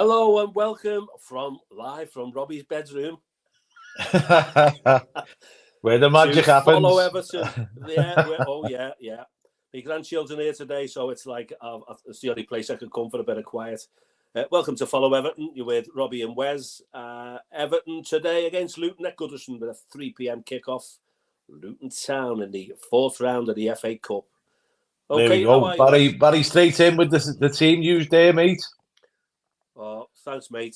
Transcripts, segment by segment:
Hello and welcome live from Robbie's bedroom. Where the magic happens. Follow Everton. Yeah. My grandchildren here today, so it's like it's the only place I can come for a bit of quiet. Welcome to Follow Everton. You're with Robby and Wez. Everton today against Luton at Goodison with a 3 p.m. kickoff. Luton Town in the fourth round of the F.A Cup. Okay, there we go. Barry straight in with the team used there, mate. Oh, thanks, mate.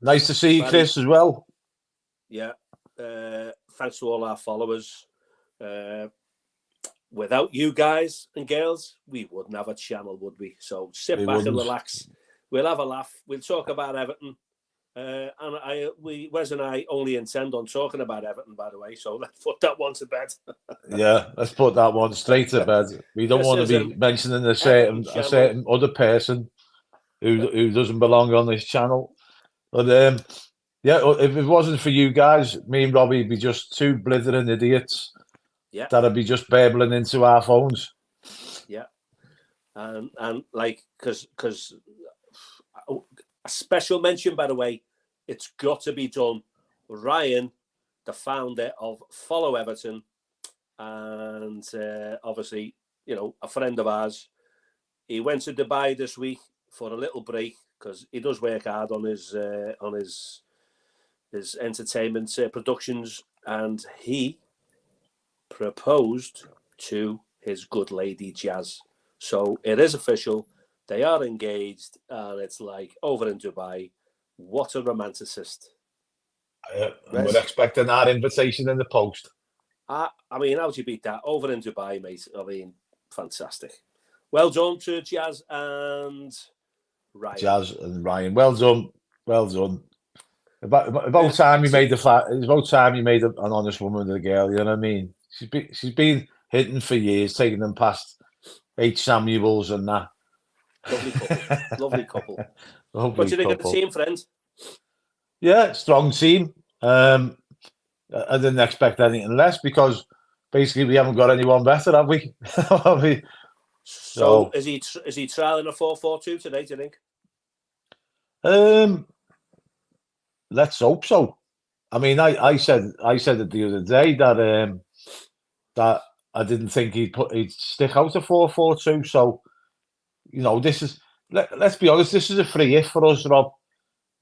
Nice to see you, Chris, as well. Yeah. Thanks to all our followers. Without you guys and girls, we wouldn't have a channel, would we? So sit back and relax. We'll have a laugh. We'll talk about Everton. Wes and I only intend on talking about Everton, by the way. So let's put that one to bed. Yeah, let's put that one straight to bed. We don't want to be mentioning a certain other person who doesn't belong on this channel. But yeah, if it wasn't for you guys, me and Robbie would be just two blithering idiots. Yeah, that'd be just babbling into our phones. Yeah, and like because a special mention, by the way, it's got to be done. Ryan, the founder of Follow Everton, and obviously, you know, a friend of ours. He went to Dubai this week for a little break because he does work hard on his entertainment productions, and he proposed to his good lady Jazz. So it is official. They are engaged, and it's like over in Dubai. What a romanticist! We're expecting our invitation in the post. I mean, how'd you beat that? Over in Dubai, mate. I mean, fantastic. Well done to Jazz and Ryan. Jazz and Ryan. Well done. Well done. About time you made it's about time you made an honest woman of the girl. You know what I mean? She's been hitting for years, taking them past H. Samuels and that. Lovely couple. Lovely couple. What do you think of the team, friend? Yeah, strong team. I didn't expect anything less because basically we haven't got anyone better, have we? So is he trialing a 4-4-2 today, do you think? Let's hope so. I mean, I said it the other day that I didn't think he'd stick out a 4-4-2. So, you know, this is let's be honest, this is a free hit for us, Rob.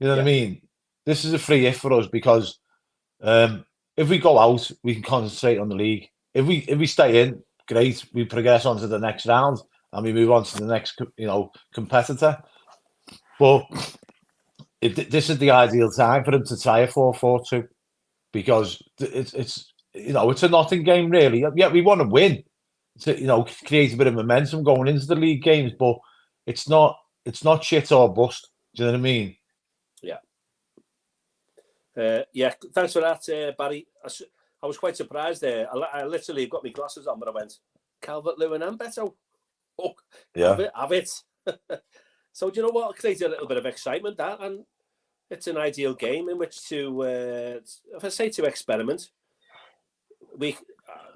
You know what I mean? This is a free hit for us because if we go out, we can concentrate on the league. If we stay in, great. We progress on to the next round and we move on to the next, you know, competitor. But this is the ideal time for him to try a 4-4-2 because it's you know, it's a nothing game really. Yeah, we want to win to, you know, create a bit of momentum going into the league games, but it's not shit or bust. Do you know what I mean? Yeah. Thanks for that, Barry. I was quite surprised there. I literally got my glasses on, but I went, Calvert-Lewin and Beto. Oh, yeah. Have it. So do you know what? It created a little bit of excitement, that, and it's an ideal game in which to, if I say to experiment. We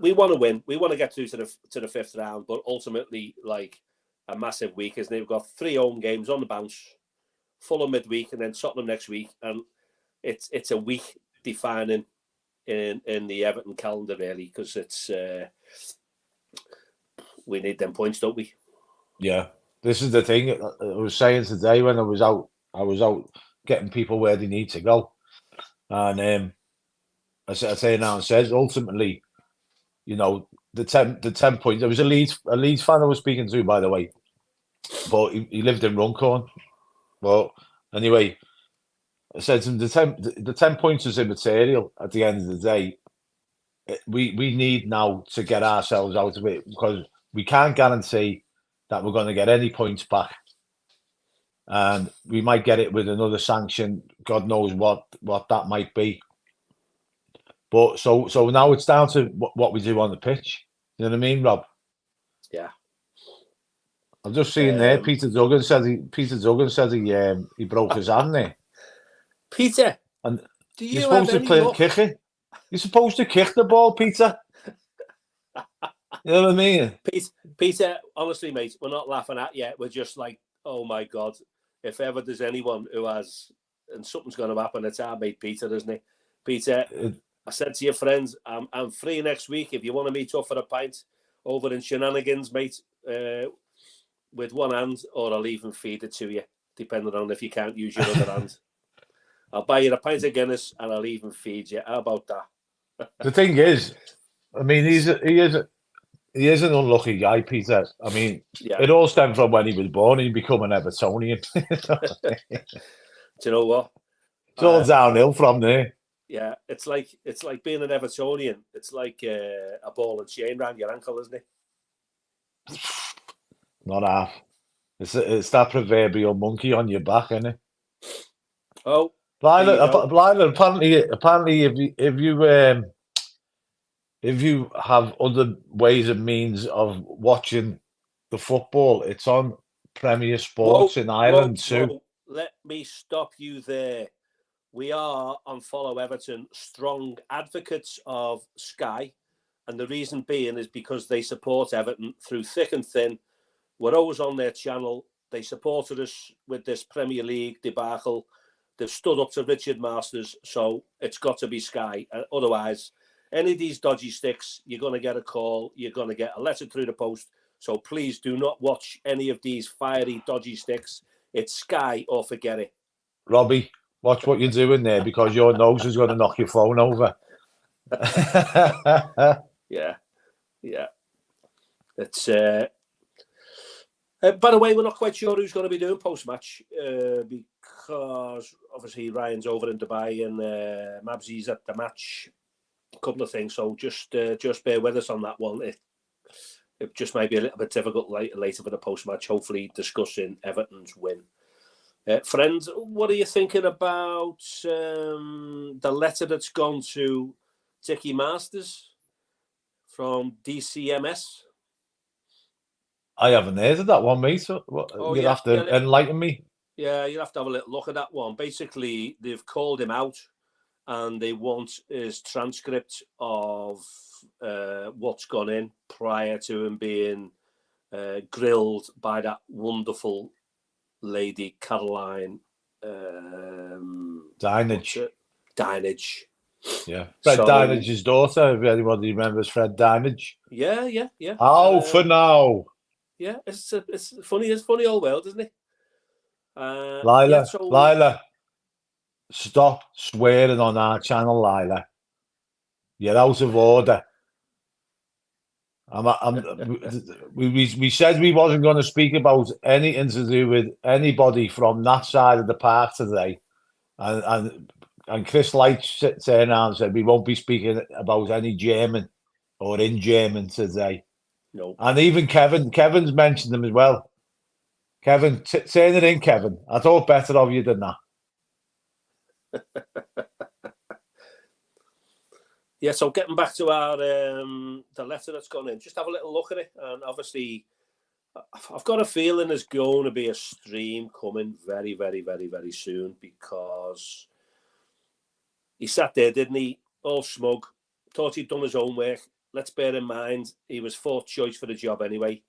want to win. We want to get through to the fifth round, but ultimately, like a massive week, isn't it? We've got 3 home games on the bounce, Fulham midweek, and then Tottenham next week, and it's a week defining in the Everton calendar really, because it's we need them points, don't we? Yeah, this is the thing. I was saying today when I was out getting people where they need to go, and I say now and says ultimately, you know, the 10 points. There was a Leeds fan I was speaking to, by the way, but he lived in Runcorn. Well, anyway, I said to him, the 10 points is immaterial at the end of the day. We need now to get ourselves out of it because we can't guarantee that we're going to get any points back, and we might get it with another sanction. God knows what that might be. But so now it's down to what we do on the pitch. You know what I mean, Rob? Yeah. I've just seen there. Peter Duggan said he broke his hand there. Peter, and you're supposed to play kick it. You're supposed to kick the ball, Peter. You know what I mean? Peter, honestly, mate, we're not laughing at you. We're just like, oh my God, if ever there's anyone who has, and something's going to happen, it's our mate Peter, isn't it? Peter, I said to your friends, I'm free next week if you want to meet up for a pint over in Shenanigans, mate, with one hand, or I'll even feed it to you, depending on if you can't use your other hand. I'll buy you a pint of Guinness and I'll even feed you. How about that? The thing is, I mean, he is an unlucky guy, Peter. I mean, it all stemmed from when he was born. He became an Evertonian. Do you know what? It's all downhill from there. Yeah, it's like being an Evertonian. It's like a ball and chain around your ankle, isn't it? Not half. It's that proverbial monkey on your back, isn't it? Oh, Blinder. Apparently, if you have other ways and means of watching the football, it's on Premier Sports in Ireland too. Let me stop you there. We are on Follow Everton strong advocates of Sky, and the reason being is because they support Everton through thick and thin. We're always on their channel. They supported us with this Premier League debacle. They've stood up to Richard Masters, so it's got to be Sky. Otherwise, any of these dodgy sticks, you're going to get a call, you're going to get a letter through the post. So please do not watch any of these fiery, dodgy sticks. It's Sky or forget it. Robbie, watch what you're doing there, because your nose is going to knock your phone over. Yeah. It's by the way, we're not quite sure who's going to be doing post-match because obviously Ryan's over in Dubai and Mabsy's at the match. A couple of things, so just bear with us on that one. It just might be a little bit difficult later for the post-match, hopefully discussing Everton's win. Friends, what are you thinking about the letter that's gone to Dickie Masters from DCMS? I haven't heard of that one, mate. So you'll have to enlighten me. Yeah, you'll have to have a little look at that one. Basically, they've called him out and they want his transcript of what's gone in prior to him being grilled by that wonderful lady, Caroline Dinage. Yeah. Fred Dynage's daughter, if anybody remembers Fred Dynage. Yeah. For now. Yeah, it's funny. It's funny old world, isn't it? Lila, stop swearing on our channel, Lila. You're out of order. We said we wasn't going to speak about anything to do with anybody from that side of the park today, and Chris Light turned around and said we won't be speaking about any German or in German today. No. And even Kevin's mentioned them as well. Kevin, turn it in, Kevin. I thought better of you than that. Yeah, so getting back to our the letter that's gone in, just have a little look at it. And obviously, I've got a feeling there's going to be a stream coming very, very, very, very soon, because he sat there, didn't he? All smug, thought he'd done his own work. Let's bear in mind, he was fourth choice for the job anyway.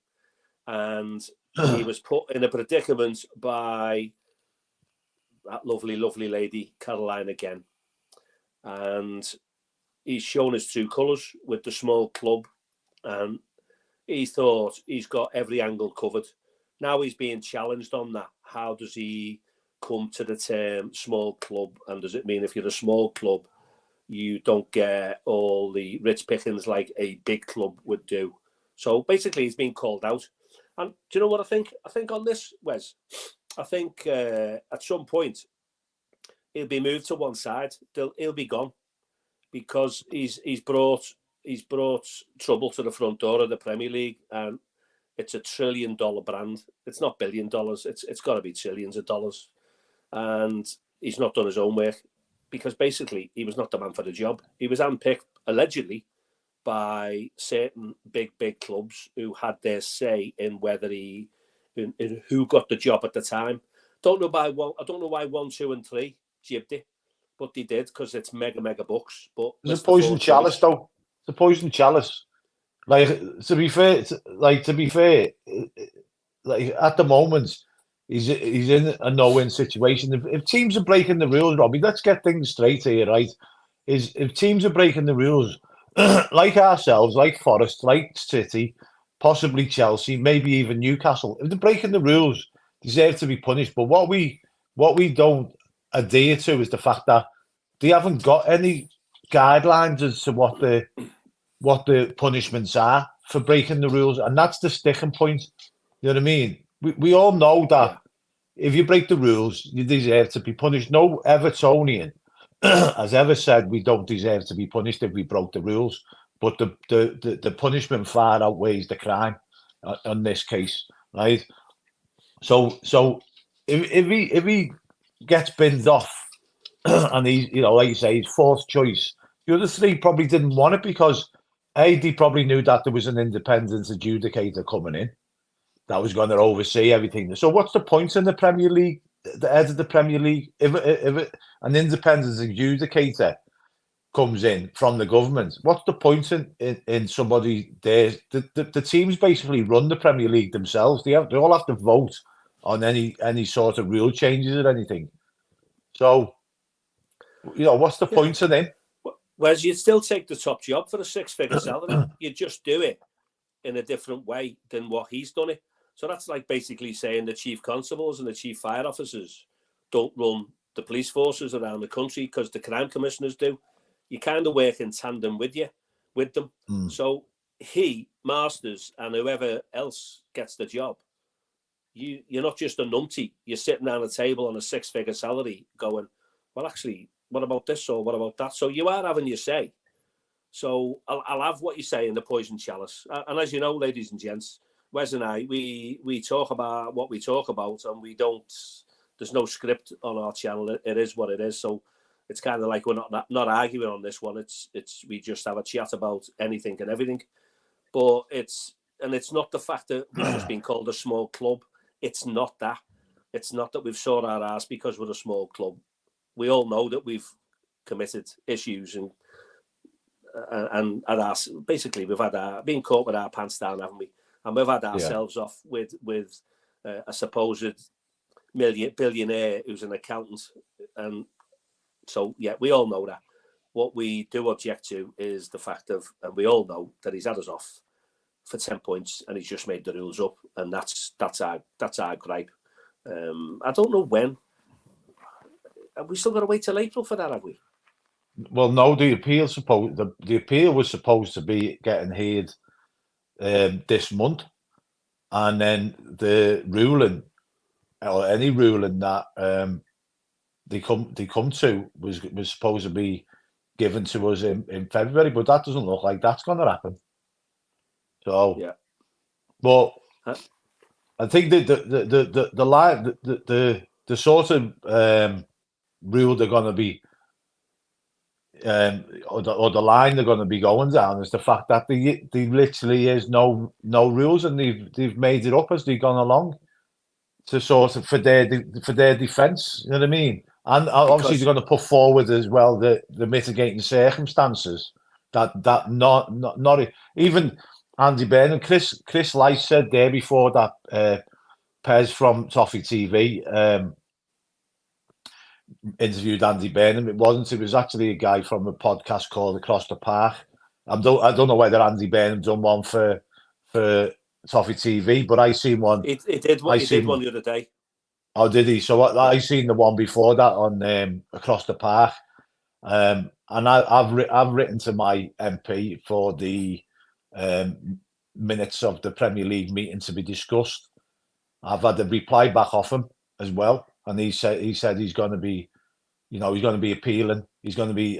And he was put in a predicament by that lovely, lovely lady, Caroline, again. And he's shown his true colours with the small club. And he thought he's got every angle covered. Now he's being challenged on that. How does he come to the term small club? And does it mean if you're a small club, you don't get all the rich pickings like a big club would do? So basically, he's been called out. And do you know what I think? I think on this, Wes, I think at some point he'll be moved to one side. He'll be gone, because he's brought trouble to the front door of the Premier League, and it's $1 trillion brand. It's not $1 billion. It's got to be trillions of dollars, and he's not done his own work, because basically he was not the man for the job. He was handpicked allegedly by certain big clubs who had their say in whether in who got the job at the time. I don't know why 1, 2, and 3 jibbed it, but they did, because it's mega bucks. But it's a poison chalice, though. It's a poison chalice. Like, to be fair, like at the moment, he's in a no-win situation. If teams are breaking the rules, Robbie, let's get things straight here, right? If teams are breaking the rules, like ourselves, like Forest, like City, possibly Chelsea, maybe even Newcastle, if they're breaking the rules, deserve to be punished. But what we don't adhere to is the fact that they haven't got any guidelines as to what the punishments are for breaking the rules, and that's the sticking point. You know what I mean? We all know that if you break the rules, you deserve to be punished. No Evertonian has ever said we don't deserve to be punished if we broke the rules, but the punishment far outweighs the crime in this case, right? So if he gets binned off and he's, like you say, his fourth choice, the other three probably didn't want it because they probably knew that there was an independent adjudicator coming in that was going to oversee everything. So what's the point in the Premier League, the head of the Premier League, if an independent adjudicator comes in from the government? What's the point in somebody there? The teams basically run the Premier League themselves. They all have to vote on any sort of rule changes or anything. So, what's the point in him? Whereas you'd still take the top job for a six-figure salary. You'd just do it in a different way than what he's done it. So that's like basically saying the chief constables and the chief fire officers don't run the police forces around the country because the crime commissioners do. You kind of work in tandem with them. So he, Masters, and whoever else gets the job, you're not just a numpty. You're sitting down a table on a six-figure salary going, well, actually, what about this or what about that? So you are having your say. So I'll have what you say in the poison chalice. And as you know, ladies and gents, Wes and I, we talk about what we talk about, and we don't. There's no script on our channel. It is what it is. So it's kind of like we're not arguing on this one. It's we just have a chat about anything and everything. But it's not the fact that we've just been called a small club. It's not that. It's not that we've sought our ass because we're a small club. We all know that we've committed issues and basically we've had been caught with our pants down, haven't we? And we've had ourselves off with a supposed billionaire who's an accountant. And so, we all know that. What we do object to is the fact of, and we all know that he's had us off for 10 points and he's just made the rules up. And that's our gripe. I don't know when. Have we still got to wait till April for that, have we? Well, no, the appeal was supposed to be getting heard this month, and then the ruling or any ruling that they come to was supposed to be given to us in February, but that doesn't look like that's going to happen. So, but I think the line, the sort of rule they're going to be. Or the line they're going to be going down is the fact that there literally is no rules, and they've made it up as they've gone along to sort of for their defence. You know what I mean? And obviously they're going to put forward as well the mitigating circumstances that not even Andy Burnham, Chris Light said there before that Pez from Toffee TV. Interviewed Andy Burnham. It was actually a guy from a podcast called Across the Park. I don't know whether Andy Burnham done one for Toffee TV, but I seen one. He did one the other day. Oh, did he? So I seen the one before that on Across the Park, and I've written to my MP for the minutes of the Premier League meeting to be discussed. I've had a reply back off him as well. And he said he's going to be, he's going to be appealing. He's going to be,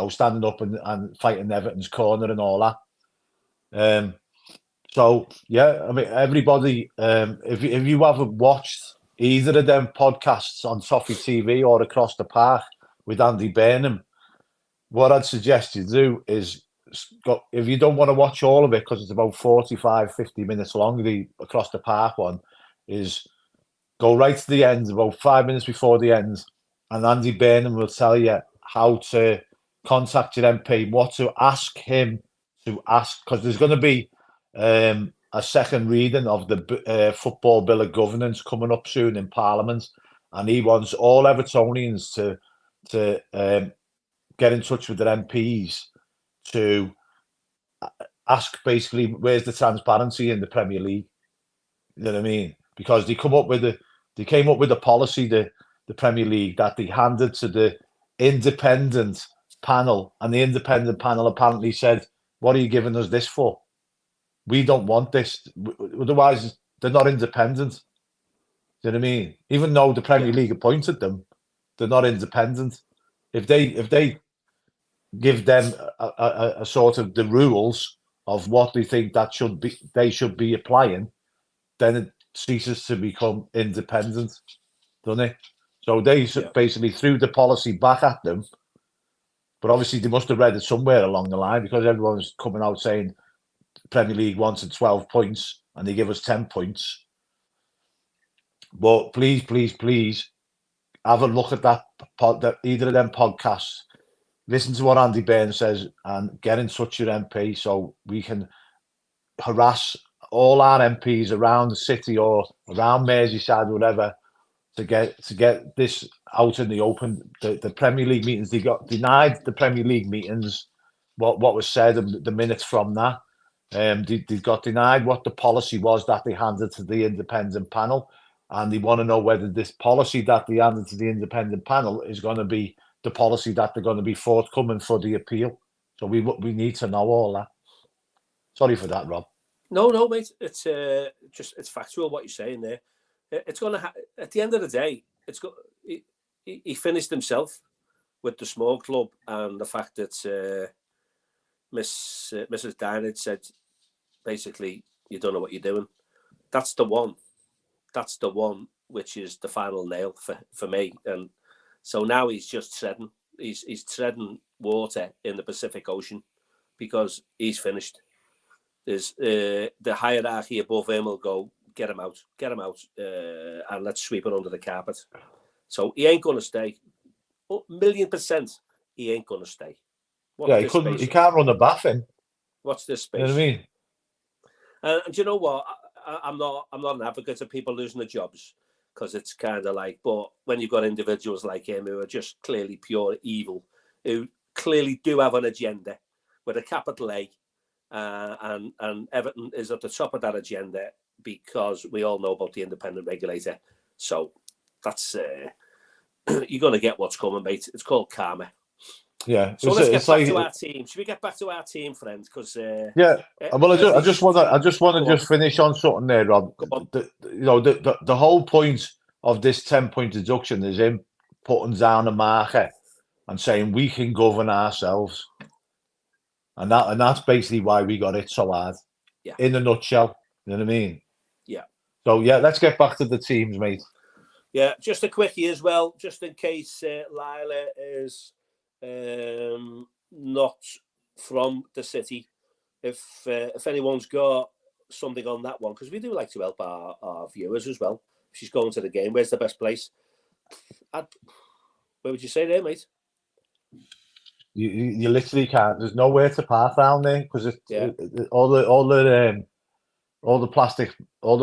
standing up and fighting Everton's corner and all that. So I mean, everybody, if you haven't watched either of them podcasts on Toffee TV or Across the Park with Andy Burnham, what I'd suggest you do is, if you don't want to watch all of it because it's about 45, 50 minutes long, the Across the Park one is. Go right to the end, about 5 minutes before the end, and Andy Burnham will tell you how to contact your MP, what to ask him to ask, because there's going to be a a second reading of the Football Bill of Governance coming up soon in Parliament, and he wants all Evertonians to get in touch with their MPs to ask basically where's the transparency in the Premier League. You know what I mean? Because they came up with a policy, the Premier League, that they handed to the independent panel, and the independent panel apparently said, "What are you giving us this for? We don't want this. Otherwise, they're not independent." Do you know what I mean? Even though the Premier League appointed them, they're not independent. If they give them a sort of the rules of what they think they should be applying, then it ceases to become independent, doesn't it? So they basically threw the policy back at them, but obviously they must have read it somewhere along the line, because everyone's coming out saying the Premier League wanted 12 points and they give us 10 points. But please, please, please have a look at either of them podcasts. Listen to what Andy Burns says and get in touch with MP so we can harass all our MPs around the city or around Merseyside, whatever, to get this out in the open. The Premier League meetings, they got denied the Premier League meetings, what was said and the minutes from that. They got denied what the policy was that they handed to the independent panel, and they want to know whether this policy that they handed to the independent panel is going to be the policy that they're going to be forthcoming for the appeal. So we need to know all that. Sorry for that, Rob. No, mate. It's it's factual what you're saying there. It's going to at the end of the day, he finished himself with the small club, and the fact that Mrs. Dynard said basically, you don't know what you're doing. That's the one which is the final nail for me. And so now he's just treading. He's treading water in the Pacific Ocean, because he's finished. There's the hierarchy above him will go, get him out, and let's sweep it under the carpet. So he ain't going to stay. 1,000,000% he ain't going to stay. He can't run a bath in. What's this space? You know what I mean? And you know what? I'm not an advocate of people losing their jobs, because it's kind of like, but when you've got individuals like him who are just clearly pure evil, who clearly do have an agenda with a capital A, and Everton is at the top of that agenda, because we all know about the independent regulator. So that's you're going to get what's coming, mate. It's called karma. Yeah. So let's get back to our team. Should we get back to our team, friends? Because well, I just want to finish on something there, Rob. The whole point of this 10-point deduction is him putting down a marker and saying we can govern ourselves, and that's basically why we got it so hard. Yeah. In a nutshell, you know what I mean? Yeah. So let's get back to the teams, mate. Yeah, just a quickie as well, just in case Lila is not from the city. If anyone's got something on that one, because we do like to help our viewers as well. If she's going to the game, where's the best place? Where would you say there, mate? You literally can't. There's nowhere to park down there, because all the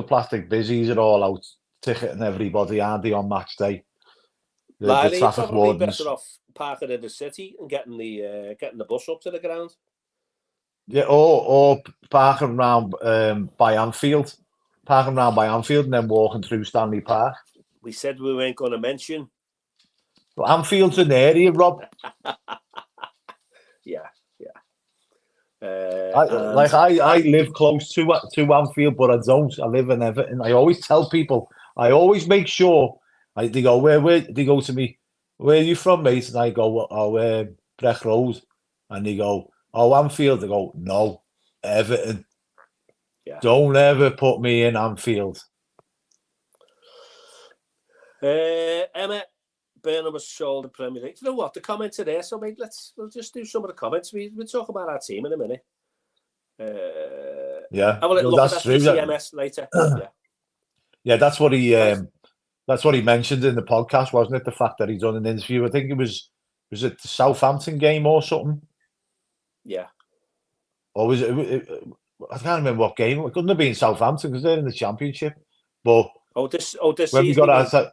plastic busies are all out ticketing everybody, aren't they, on match day? The traffic wardens. Better off parking in the city and getting the bus up to the ground. Yeah, or parking round by Anfield, and then walking through Stanley Park. We said we weren't going to mention. Well, Anfield's an area, Rob. Yeah. I live close to Anfield, but I don't. I live in Everton. I always tell people. I always make sure. They go, where? They go to me, where are you from, mate? And I go, Breck Road. And they go, oh, Anfield. I go, no, Everton. Yeah. Don't ever put me in Anfield. Emma, Burnham was sold the Premier League. You know what? The comments are there, so mate, we'll just do some of the comments. We'll talk about our team in a minute. Yeah, have a little look at that CMS later. Yeah, that's what he mentioned in the podcast, wasn't it? The fact that he's done an interview. I think it was it the Southampton game or something? Yeah. Or was I can't remember what game. It couldn't have been Southampton because they're in the Championship. But this when we season, got out,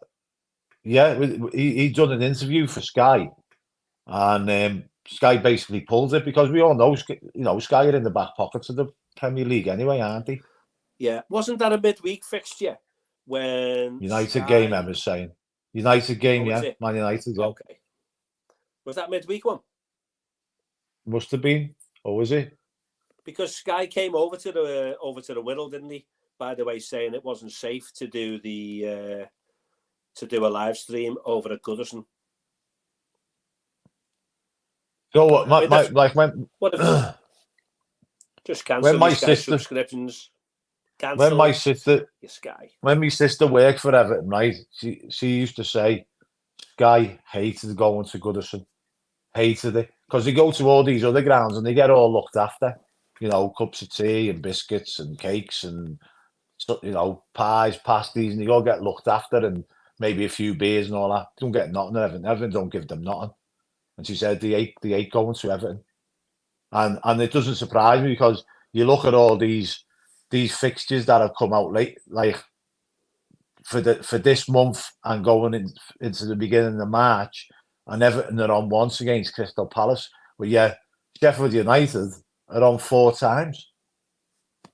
he done an interview for Sky, and Sky basically pulled it because we all know, Sky are in the back pockets of the Premier League anyway, aren't they? Yeah, wasn't that a midweek fixture when United Sky... game? I was saying United game, Oh, yeah, Man United. Yeah. Okay, was that midweek one? Must have been, or was it? Because Sky came over to the Wirral, didn't he? By the way, saying it wasn't safe to do a live stream over at Goodison. So what? When just cancel when my Sky sister subscriptions. Cancel when my sister your Sky. When my sister worked for Everton, right? She used to say Sky hated going to Goodison, hated it because they go to all these other grounds and they get all looked after. Cups of tea and biscuits and cakes and pies, pasties, and they all get looked after and maybe a few beers and all that. They don't get nothing at Everton. Everton don't give them nothing. And she said they hate going to Everton. And it doesn't surprise me because you look at all these fixtures that have come out late, like for this month and going into the beginning of March, and Everton are on once against Crystal Palace. But yeah, Sheffield United are on 4 times.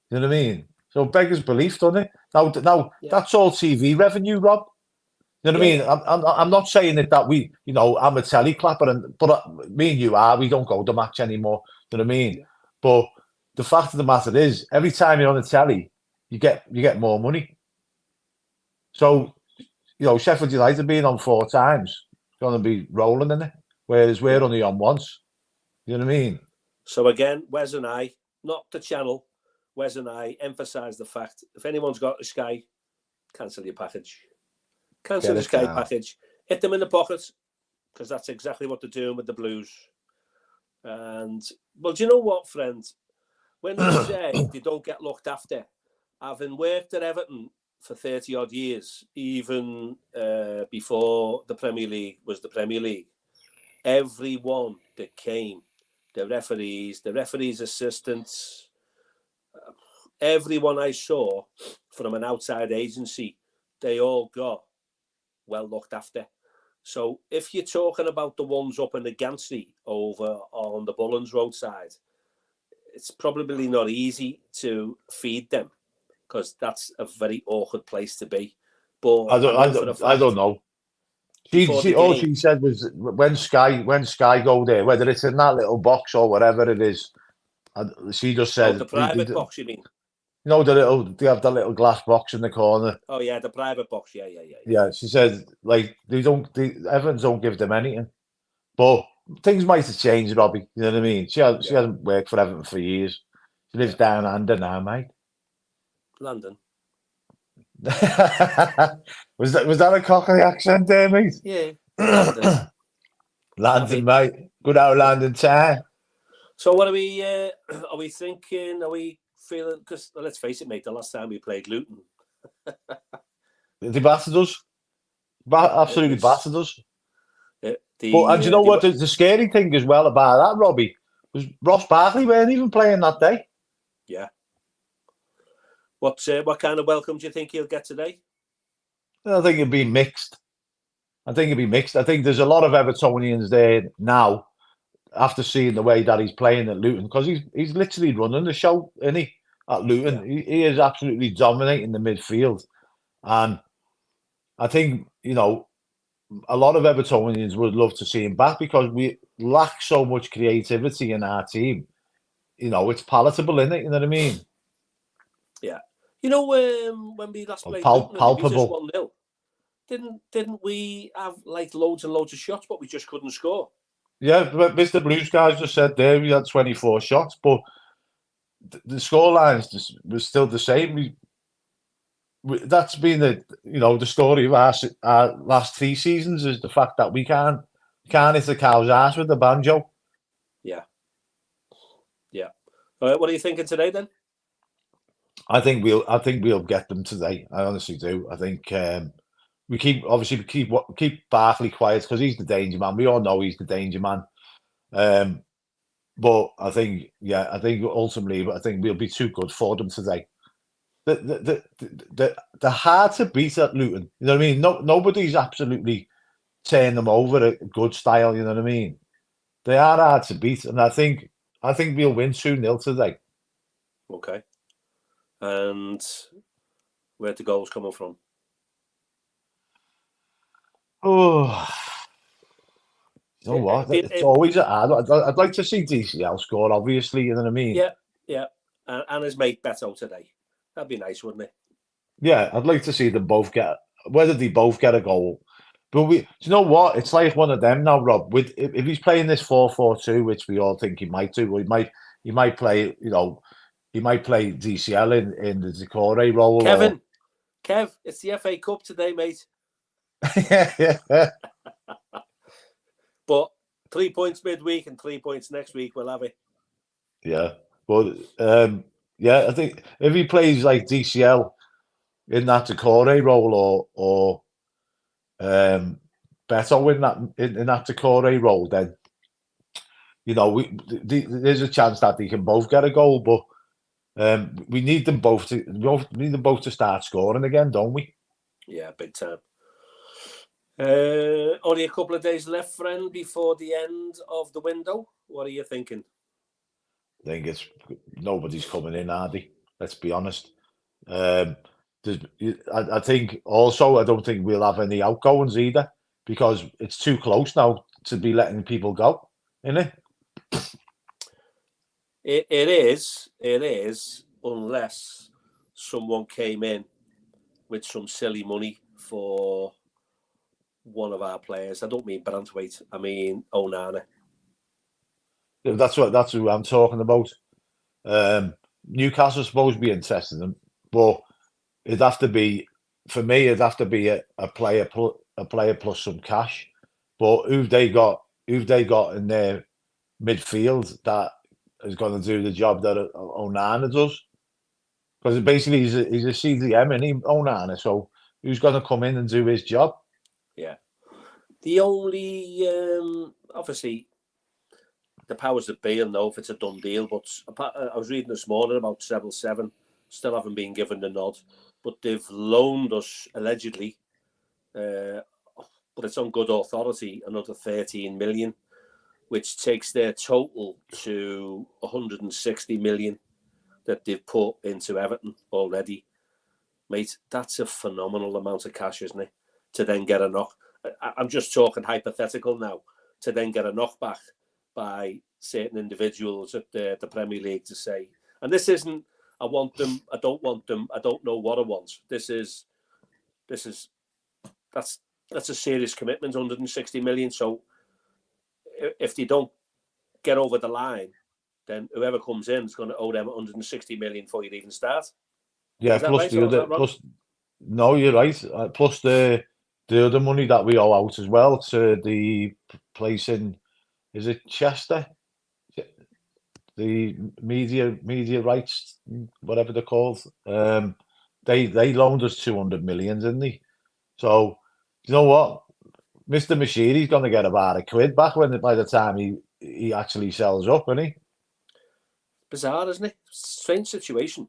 You know what I mean? So beggars belief, doesn't it? Now that's all TV revenue, Rob. You know what I mean? I'm not saying that we, I'm a telly clapper, but me and you are. We don't go to match anymore. You know what I mean? Yeah. But the fact of the matter is, every time you're on the telly, you get more money. So, Sheffield United being on 4 times, going to be rolling in it, whereas we're only on once. You know what I mean? So again, Wes and I, not the channel, Wes and I emphasise the fact, if anyone's got a Sky, cancel your package. Cancel the Sky package. Hit them in the pockets, because that's exactly what they're doing with the Blues. And, well, do you know what, friend? When they say they don't get looked after, having worked at Everton for 30-odd years, even before the Premier League was the Premier League, everyone that came, the referees' assistants, everyone I saw from an outside agency, they all got well looked after. So if you're talking about the ones up in the Gansey over on the Bullens roadside, it's probably not easy to feed them because that's a very awkward place to be. But I don't know. All she said was when Sky go there, whether it's in that little box or whatever it is, she just said the private box. You mean? No, they have the little glass box in the corner. Oh yeah, the private box. Yeah. Yeah, she said Evans don't give them anything, but things might have changed, Robbie. You know what I mean? She hasn't worked for Everton for years. She lives down under now, mate. London. was that a Cockney accent there, mate? Yeah. London. London, mate. Good old London town. So what are we thinking? Are we feeling? Because let's face it, mate. The last time we played Luton, they battered us. Absolutely battered us. And you know what? The scary thing as well about that, Robbie, was Ross Barkley weren't even playing that day. Yeah. What kind of welcome do you think he'll get today? I think it'd be mixed. I think there's a lot of Evertonians there now after seeing the way that he's playing at Luton, because he's literally running the show, isn't he? At Luton, he is absolutely dominating the midfield, and I think a lot of Evertonians would love to see him back because we lack so much creativity in our team. It's palatable, isn't it? You know what I mean? Yeah. When we last played Luton, palpable. 1-0, didn't we have like loads and loads of shots, but we just couldn't score? Yeah, Mr. Blues guys just said there we had 24 shots, but the scorelines was still the same. That's been the story of our last 3 seasons, is the fact that we can't hit the cow's ass with the banjo. Yeah. All right, what are you thinking today then? I think we'll get them today. I honestly do. I think we keep Barkley quiet because he's the danger man. We all know he's the danger man. But I think ultimately, I think we'll be too good for them today. They're hard to beat at Luton. You know what I mean? Nobody's absolutely turning them over a good style. You know what I mean? They are hard to beat, and I think we'll win 2-0 today. Okay. And where the goals coming from? Oh, you know what? It's always hard. I'd like to see DCL score, obviously. You know what I mean? Yeah. And his mate Beto today. That'd be nice, wouldn't it? Yeah, I'd like to see them both get, whether they both get a goal. But do you know what? It's like one of them now, Rob. If he's playing this 4-4-2, which we all think he might do, or he might play, he might play DCL in the Decore role. Kev, it's the FA Cup today, mate. Yeah. But 3 points midweek and 3 points next week, we'll have it. Yeah, but I think if he plays like DCL in that Decore role or Beto in that Decore role, then there's a chance that they can both get a goal. But we need them both to start scoring again, don't we? Yeah, big time. Only a couple of days left, friend, before the end of the window. What are you thinking? I think nobody's coming in, are they? Let's be honest. I think also I don't think we'll have any outgoings either, because it's too close now to be letting people go, isn't it? It is, unless someone came in with some silly money for one of our players. I don't mean Brantwaite, I mean Onana. That's who I'm talking about. Newcastle supposed to be interested in them, but it'd have to be, for me, it'd have to be a player plus some cash. But who've they got in their midfield that is going to do the job that Onana does? Because basically he's a CDM, and he Onana. So who's going to come in and do his job? Yeah. The only obviously the powers that be will know if it's a done deal. But I was reading this morning about 7-7, still haven't been given the nod, but they've loaned us allegedly, but it's on good authority, another 13 million, which takes their total to 160 million that they've put into Everton already. Mate, that's a phenomenal amount of cash, isn't it? To then get a knock. I'm just talking hypothetical now. To then get a knockback by certain individuals at the Premier League to say, and this isn't, I want them, I don't want them, I don't know what I want. That's a serious commitment, 160 million. So if they don't get over the line, then whoever comes in is going to owe them 160 million before you even start. Yeah, plus no, you're right. Plus the other money that we owe out as well to the place in, is it Chester? The media rights, whatever they're called. They loaned us 200 million, didn't they? So you know what, Mr. Mashiri's going to get about £1 back by the time he actually sells up, isn't he? Bizarre, isn't it? Strange situation.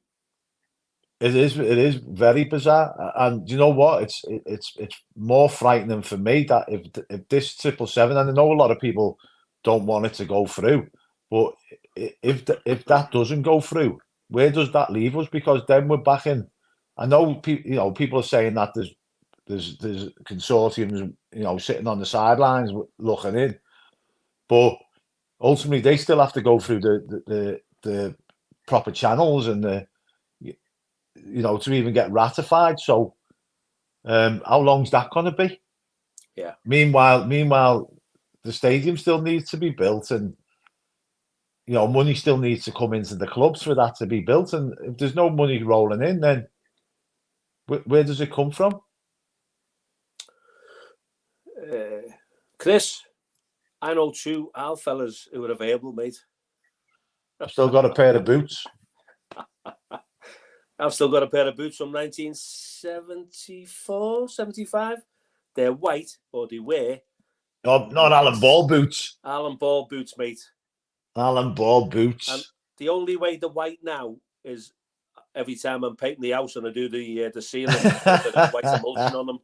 It is very bizarre, and you know what? It's more frightening for me that if this 777, and I know a lot of people don't want it to go through, but if that doesn't go through, where does that leave us? Because then we're back in. I know people are saying that there's consortiums sitting on the sidelines looking in, but ultimately they still have to go through the proper channels and to even get ratified. So how long's that going to be? Yeah. Meanwhile, the stadium still needs to be built, and money still needs to come into the clubs for that to be built. And if there's no money rolling in, then where does it come from? Chris, I know 2 Al fellas who are available, mate. I've still got a pair of boots. I've still got a pair of boots from 1974, 75. They're white, or they were. Not Alan Ball boots. Alan Ball boots, mate. Allen ball boots. And the only way they're white now is every time I'm painting the house and I do the ceiling, I put a bit of white emulsion on them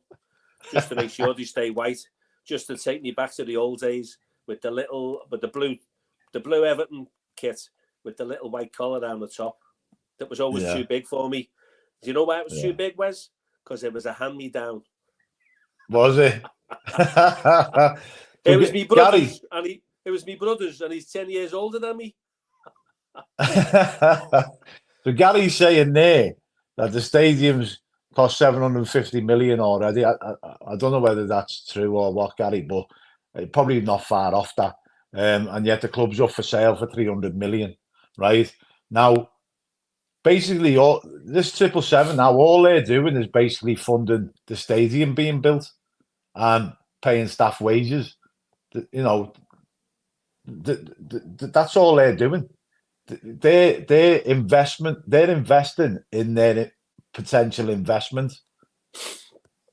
just to make sure they stay white. Just to take me back to the old days with the blue Everton kit with the little white collar down the top. That was always too big for me. Do you know why it was too big, Wes? Because it was a hand-me-down. Was it? It was me brothers, and he's 10 years older than me. So Gary's saying there that the stadiums cost 750 million already. I don't know whether that's true or what, Gary, but probably not far off that. And yet the club's up for sale for 300 million, right? Now, basically, this 777 now, all they're doing is basically funding the stadium being built and paying staff wages. You know, that's all they're doing. Their investment, they're investing in their potential investment.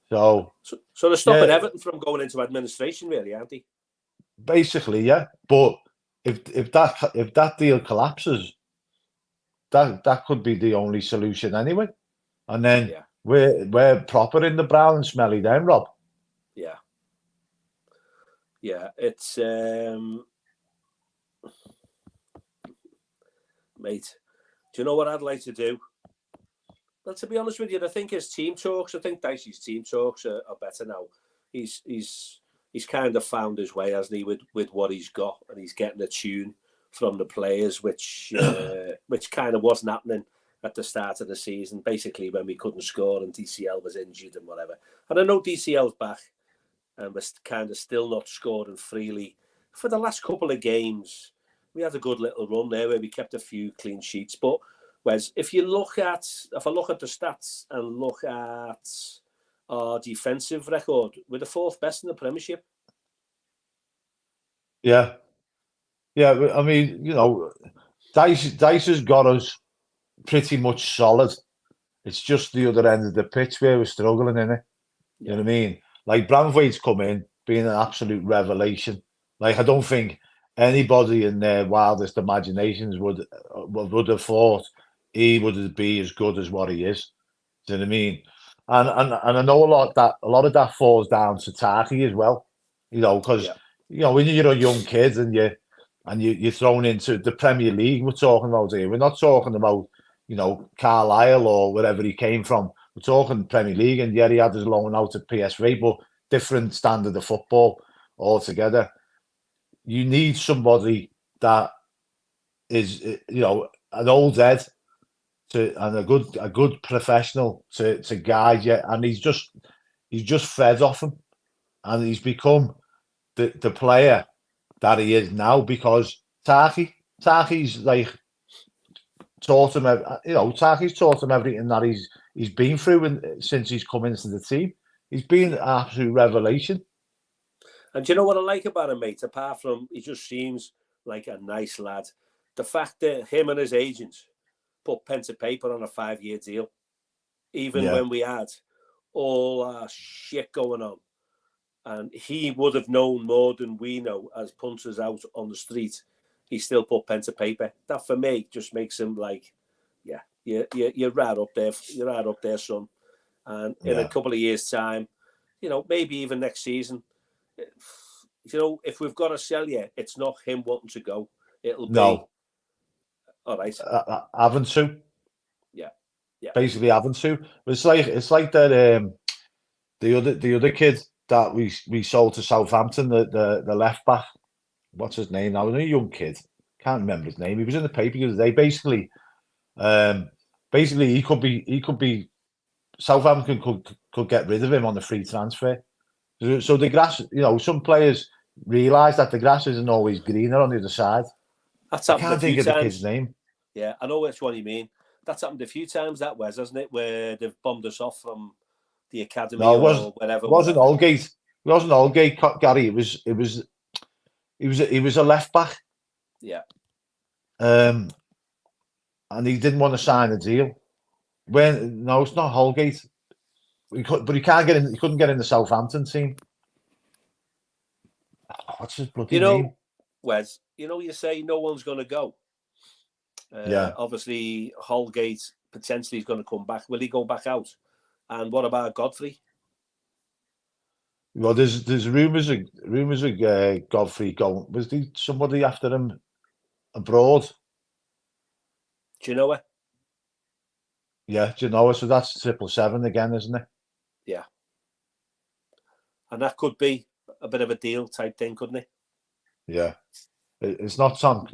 So they're stopping Everton from going into administration, really, aren't they? Basically, yeah. But if that deal collapses, that could be the only solution anyway. And then we're proper in the brown and smelly then, Rob. Yeah. Yeah, it's mate. Do you know what I'd like to do? Well, to be honest with you, I think his team talks. I think Dicey's team talks are better now. He's kind of found his way, hasn't he, with what he's got, and he's getting a tune from the players, which kind of wasn't happening at the start of the season. Basically, when we couldn't score and DCL was injured and whatever. And I know DCL's back, and we're kind of still not scoring freely. For the last couple of games, we had a good little run there where we kept a few clean sheets. But Wes, if I look at the stats and look at our defensive record, we're the fourth best in the Premiership. Yeah. Yeah, I mean, you know, Dice has got us pretty much solid. It's just the other end of the pitch where we're struggling, innit? You know what I mean? Like, Branthwaite's come in, being an absolute revelation. Like, I don't think anybody in their wildest imaginations would have thought he would be as good as what he is. Do you know what I mean? And I know a lot of that falls down to Toffee as well. You know, because you know, when you're a young kid and you're thrown into the Premier League, we're talking about here. We're not talking about, you know, Carlisle or wherever he came from. We're talking Premier League, and he had his loan out at PSV, but different standard of football altogether. You need somebody that is, you know, an old head and a good professional to guide you, and he's just fed off him, and he's become the player that he is now because Toffee's like taught him, you know, Toffee's taught him everything that he's been through since he's come into the team. He's been an absolute revelation. And do you know what I like about him, mate? Apart from he just seems like a nice lad, the fact that him and his agents put pen to paper on a 5-year deal, even when we had all our shit going on, and he would have known more than we know as punters out on the street. He still put pen to paper. That for me just makes him like, you're right up there. You're right up there, son. And in a couple of years' time, you know, maybe even next season, you know, if we've got to sell you, it's not him wanting to go. It'll be all right. Having to. Yeah. Basically having to. It's like that. The other kid that we sold to Southampton, the left back. What's his name now? A young kid. Can't remember his name. He was in the paper the other day. Basically, he could be. Southampton could get rid of him on the free transfer. So the grass, you know, some players realise that the grass isn't always greener on the other side. That's happened I can't think of the kid's name. Yeah, I know which one you mean. That's happened a few times, that Wes, hasn't it? Where they've bombed us off from the academy or whatever. It wasn't Aldgate. It wasn't Aldgate, Gary. He was a left back. Yeah. And he didn't want to sign a deal. No, it's not Holgate. But he can't get in. He couldn't get in the Southampton team. What's his bloody name? Wes, you say no one's going to go. Obviously, Holgate potentially is going to come back. Will he go back out? And what about Godfrey? Well, there's rumours of Godfrey going. Was there somebody after him abroad? Do you know it? Yeah, do you know it? So that's 777 again, isn't it? Yeah. And that could be a bit of a deal type thing, couldn't it? Yeah. It's not Tom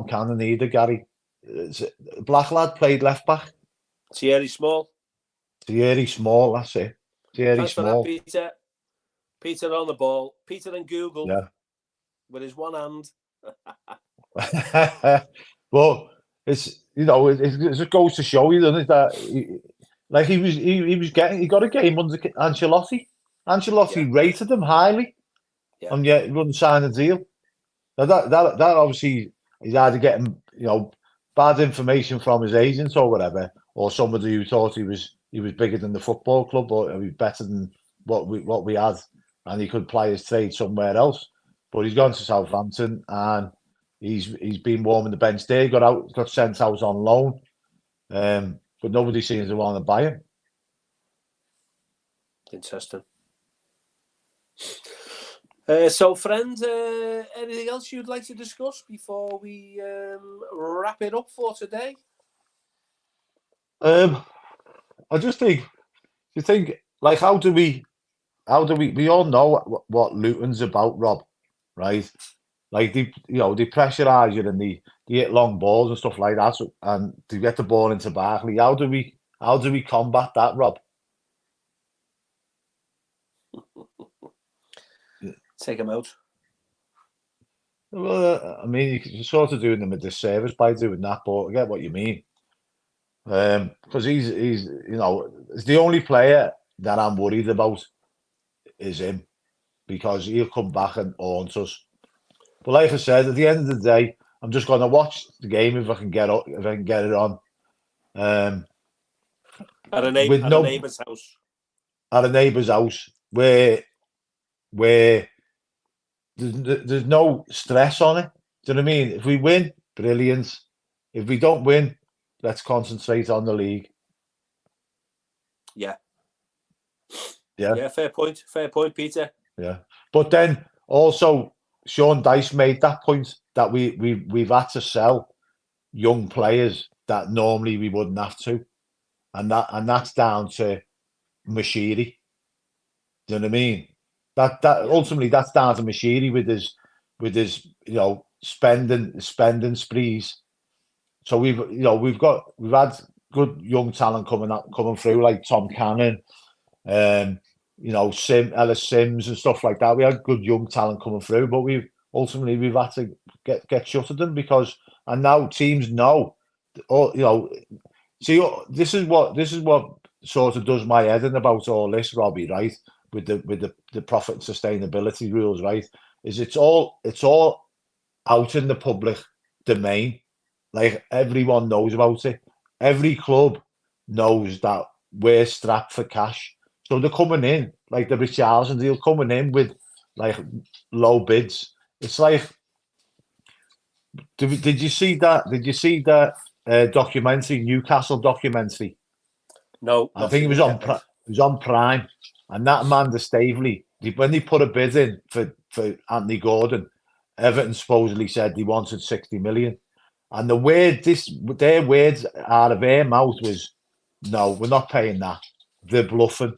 Cannon either, Gary. It's a black lad played left back. Thierry Small. Thierry Small, that's it. Thierry Thanks Small. for that, Peter. Peter on the ball. Peter and Google. Yeah. With his one hand. Well, it's it goes to show you, doesn't it, that he got a game under Ancelotti. Ancelotti rated him highly, and yet he wouldn't sign a deal. Now that obviously he's either getting bad information from his agent or whatever, or somebody who thought he was bigger than the football club or he was better than what we had, and he could play his trade somewhere else. But he's gone to Southampton and he's been warming the bench there. Got sent out on loan, but nobody seems to want to buy him. Interesting. So, friends, anything else you'd like to discuss before we wrap it up for today? I just think, like, how do we all know what Luton's about, Rob, right? Like they pressurise you and they hit long balls and stuff like that, and to get the ball into Barkley. How do we combat that, Rob? Take him out. Well, I mean, you're sort of doing them a disservice by doing that, but I get what you mean. Because he's it's the only player that I'm worried about is him, because he'll come back and haunt us. But like I said, at the end of the day, I'm just going to watch the game if I can get it on. At a neighbour's house. At a neighbour's house where there's no stress on it. Do you know what I mean? If we win, brilliant. If we don't win, let's concentrate on the league. Yeah. Yeah. Yeah, fair point, Peter. Yeah. But then also Sean Dyche made that point that we've had to sell young players that normally we wouldn't have to. And that's down to Mashiri. Do you know what I mean? That ultimately that's down to Mashiri with his spending sprees. So we've had good young talent coming through, like Tom Cannon, Ellis Sims and stuff like that. We had good young talent coming through, but we've had to get shut of them and now teams know. See, this is what sort of does my head in about all this, Robbie, right? With the profit and sustainability rules, right? Is it's all out in the public domain. Like, everyone knows about it. Every club knows that we're strapped for cash. So they're coming in, like the Richarlison deal, coming in with like low bids. It's like, did you see that? Did you see that documentary, Newcastle documentary? No, I think it was on Prime. And that Amanda Staveley, when they put a bid in for Anthony Gordon, Everton supposedly said they wanted 60 million. And their words out of their mouth was, no, we're not paying that. They're bluffing.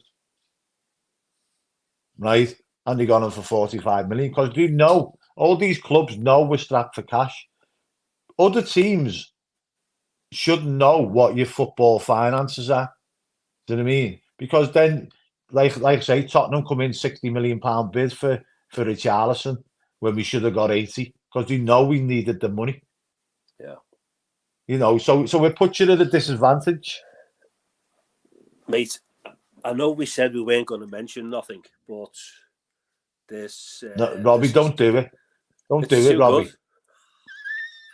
Right? And they got them for 45 million. Because all these clubs know we're strapped for cash. Other teams should know what your football finances are. Do you know what I mean? Because then, like I say, Tottenham come in £60 million bid for Richarlison when we should have got 80, because they know we needed the money. Yeah. So we put you at a disadvantage. Mate, I know we said we weren't going to mention nothing, but this... no, Robbie, don't do it. Don't do it, Robbie. Good.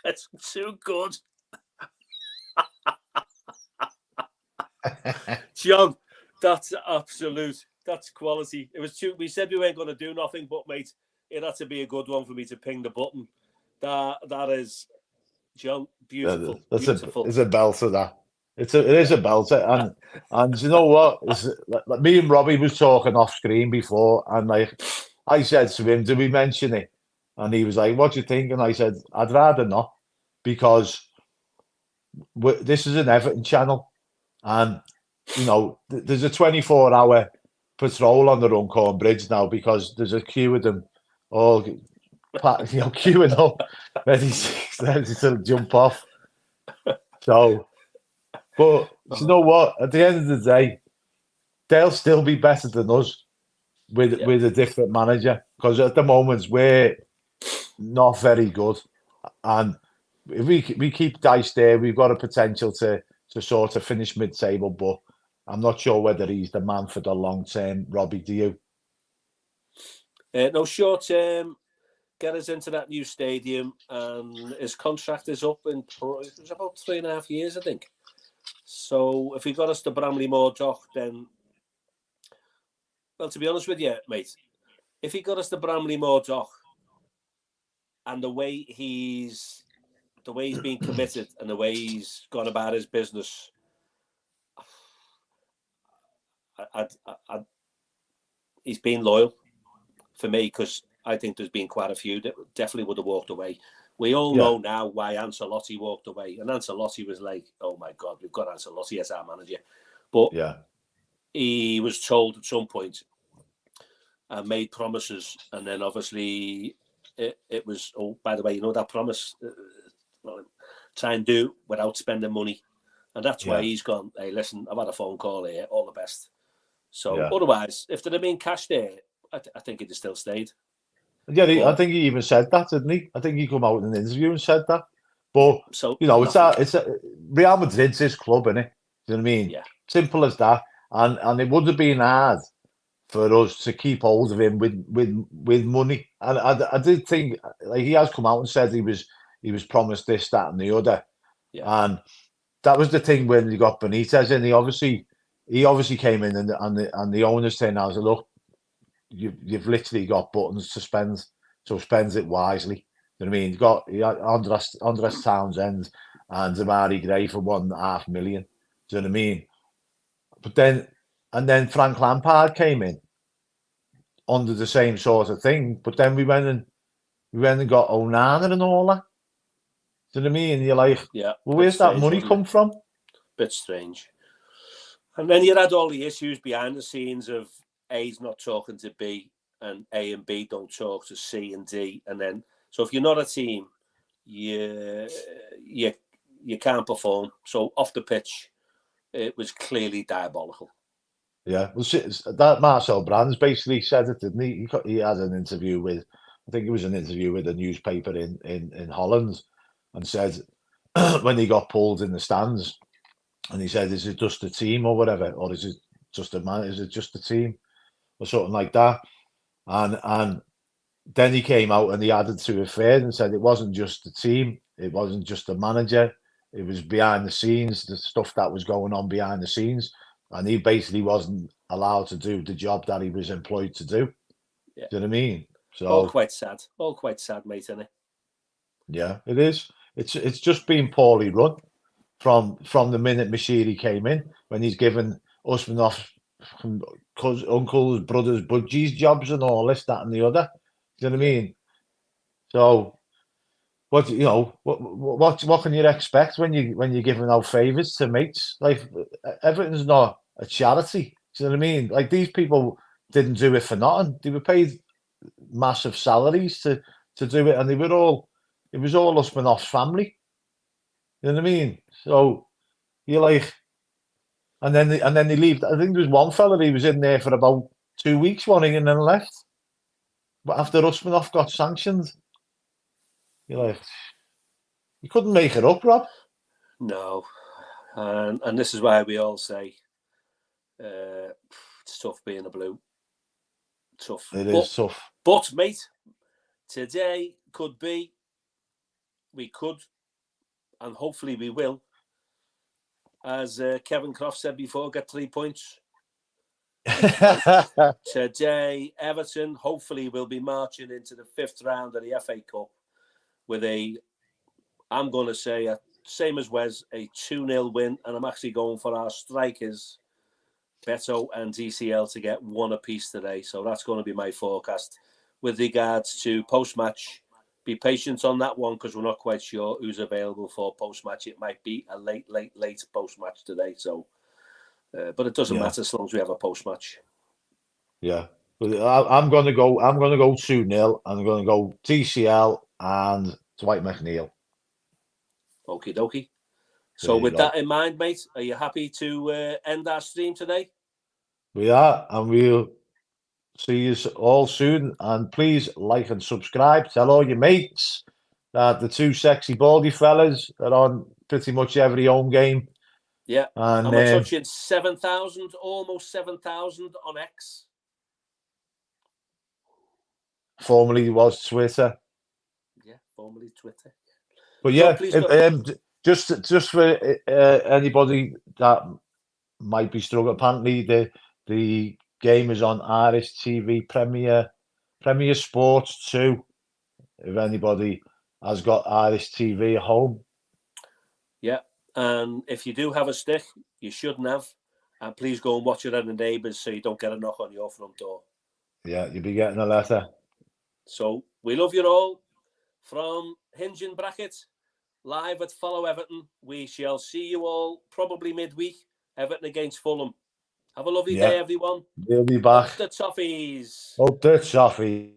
It's too good. John, that's absolute. That's quality. It was too. We said we weren't going to do nothing, but mate, it had to be a good one for me to ping the button. That is, John, beautiful. Beautiful. It's a belter, that. It is a belter. And you know what? Like me and Robbie was talking off screen before, and like I said to him, did we mention it? And he was like, what do you think? And I said, I'd rather not, because this is an Everton channel, and you know, there's a 24-hour patrol on the Runcorn Bridge now, because there's a queue of them all, queuing up, ready to jump off. So, but you know what? At the end of the day, they'll still be better than us with a different manager, because at the moment we're not very good, and if we keep Dice there, we've got a potential to sort of finish mid-table, but I'm not sure whether he's the man for the long term. Robbie, do you? No, short term, get us into that new stadium, and his contract is up in it's about 3.5 years, I think. So if he got us to Bramley Moor Dock, then, well, to be honest with you, mate, if he got us to Bramley Moor Dock, and the way he's been committed and the way he's gone about his business, he's been loyal for me, because I think there's been quite a few that definitely would have walked away. We all know now why Ancelotti walked away, and Ancelotti was like, oh my God, we've got Ancelotti as our manager. But he was told at some point and made promises, and then obviously it was, oh, by the way, you know that promise, well, try and do without spending money. And that's why he's gone, hey, listen, I've had a phone call here, all the best. So otherwise, if there had been cash there, I think he'd have still stayed. Yeah, I think he even said that, didn't he? I think he come out in an interview and said that. But, so, you know, it's Real Madrid's his club, isn't it? Do you know what I mean? Yeah. Simple as that. And it would have been hard for us to keep hold of him with money. And I did think, like, he has come out and said he was promised this, that, and the other. Yeah. And that was the thing when he got Benitez in. He obviously came in, and the owners saying, "I was look, you've literally got buttons to spend, so spend it wisely." You know what I mean? You got Andres Townsend and Damari Gray for $1.5 million. Do you know what I mean? But then Frank Lampard came in under the same sort of thing. But then we went and got Onana and all that. Do you know what I mean? And you're like, well, where's that money come from? Bit strange. And then you had all the issues behind the scenes of A's not talking to B, and A and B don't talk to C and D. And then, so if you're not a team, you can't perform. So off the pitch, it was clearly diabolical. Yeah, well, that Marcel Brands basically said it, didn't he? He had an interview with, I think it was an interview with a newspaper in Holland, and said when he got pulled in the stands, and he said, "Is it just a team or whatever, or is it just a man? Is it just a team, or something like that?" And then he came out and he added to it further and said it wasn't just the team, it wasn't just the manager, it was behind the scenes, the stuff that was going on behind the scenes, and he basically wasn't allowed to do the job that he was employed to do. Yeah. Do you know what I mean? So all quite sad, mate, isn't it? Yeah, it is. It's just been poorly run from the minute Mashiri came in, when he's given Usman off uncles, brothers, budgies jobs and all this, that, and the other. Do you know what I mean? So, what can you expect when you're giving out favours to mates? Like, Everton's not a charity. Do you know what I mean? Like, these people didn't do it for nothing. They were paid massive salaries to do it, and it was all Usmanoff's family. You know what I mean? So you're like, and then they leave. I think there was one fella, he was in there for about 2 weeks, and then left. But after Usmanoff got sanctioned, you're like, you couldn't make it up, Rob. No, and this is why we all say it's tough being a Blue. Tough. It is tough. But mate, today we could, and hopefully we will, as Kevin Croft said before, get 3 points. Today, Everton hopefully will be marching into the 5th round of the FA Cup, with I'm going to say, same as Wes, a 2-0 win. And I'm actually going for our strikers, Beto and DCL, to get 1 apiece today. So that's going to be my forecast. With regards to post-match, be patient on that one because we're not quite sure who's available for post-match. It might be a late post-match today. So, but it doesn't matter as long as we have a post-match. Yeah, but I'm going to go 2-0. I'm going to go DCL and Dwight McNeil. Okie dokie. So with that in mind, mate, are you happy to end our stream today? We are, and we'll see you all soon. And please like and subscribe. Tell all your mates that the 2 sexy baldy fellas are on pretty much every home game. Yeah, and we're touching 7,000, almost 7,000 on X. Formerly was Twitter. Yeah, formerly Twitter. But yeah, just for anybody that might be struggling, apparently the game is on Irish TV Premier Sports 2. If anybody has got Irish TV at home. Yeah, and if you do have a stick, you shouldn't have. And please go and watch it at the neighbours so you don't get a knock on your front door. Yeah, you'll be getting a letter. So we love you all from Hinge and Bracket, live at Follow Everton. We shall see you all probably midweek. Everton against Fulham. Have a lovely day, everyone. We'll be back. Up the Toffees. Up the Toffee.